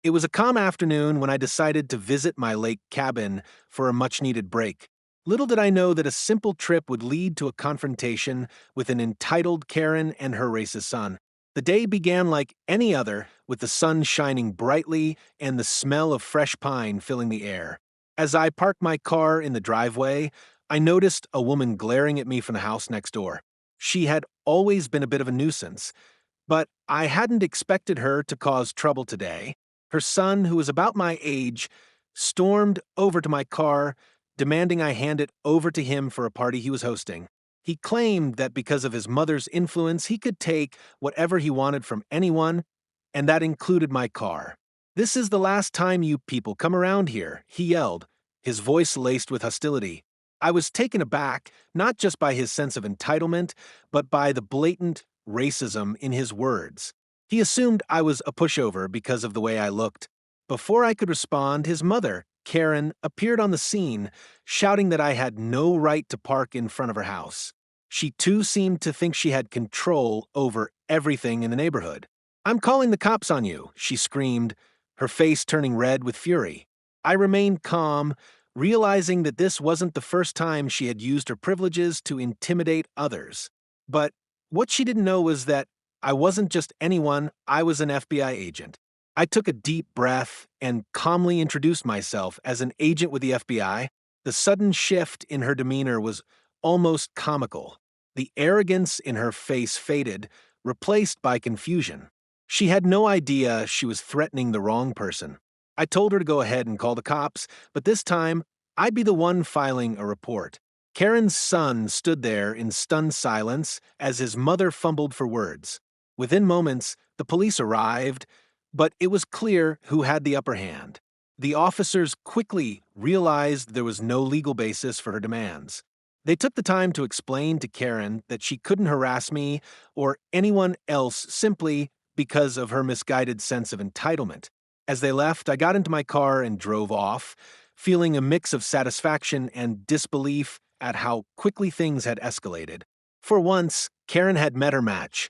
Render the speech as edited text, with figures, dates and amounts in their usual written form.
It was a calm afternoon when I decided to visit my lake cabin for a much-needed break. Little did I know that a simple trip would lead to a confrontation with an entitled Karen and her racist son. The day began like any other, with the sun shining brightly and the smell of fresh pine filling the air. As I parked my car in the driveway, I noticed a woman glaring at me from the house next door. She had always been a bit of a nuisance, but I hadn't expected her to cause trouble today. Her son, who was about my age, stormed over to my car, demanding I hand it over to him for a party he was hosting. He claimed that because of his mother's influence, he could take whatever he wanted from anyone, and that included my car. "This is the last time you people come around here," he yelled, his voice laced with hostility. I was taken aback, not just by his sense of entitlement, but by the blatant racism in his words. He assumed I was a pushover because of the way I looked. Before I could respond, his mother, Karen, appeared on the scene, shouting that I had no right to park in front of her house. She too seemed to think she had control over everything in the neighborhood. "I'm calling the cops on you," she screamed, her face turning red with fury. I remained calm, realizing that this wasn't the first time she had used her privileges to intimidate others. But what she didn't know was that I wasn't just anyone, I was an FBI agent. I took a deep breath and calmly introduced myself as an agent with the FBI. The sudden shift in her demeanor was almost comical. The arrogance in her face faded, replaced by confusion. She had no idea she was threatening the wrong person. I told her to go ahead and call the cops, but this time, I'd be the one filing a report. Karen's son stood there in stunned silence as his mother fumbled for words. Within moments, the police arrived, but it was clear who had the upper hand. The officers quickly realized there was no legal basis for her demands. They took the time to explain to Karen that she couldn't harass me or anyone else simply because of her misguided sense of entitlement. As they left, I got into my car and drove off, feeling a mix of satisfaction and disbelief at how quickly things had escalated. For once, Karen had met her match.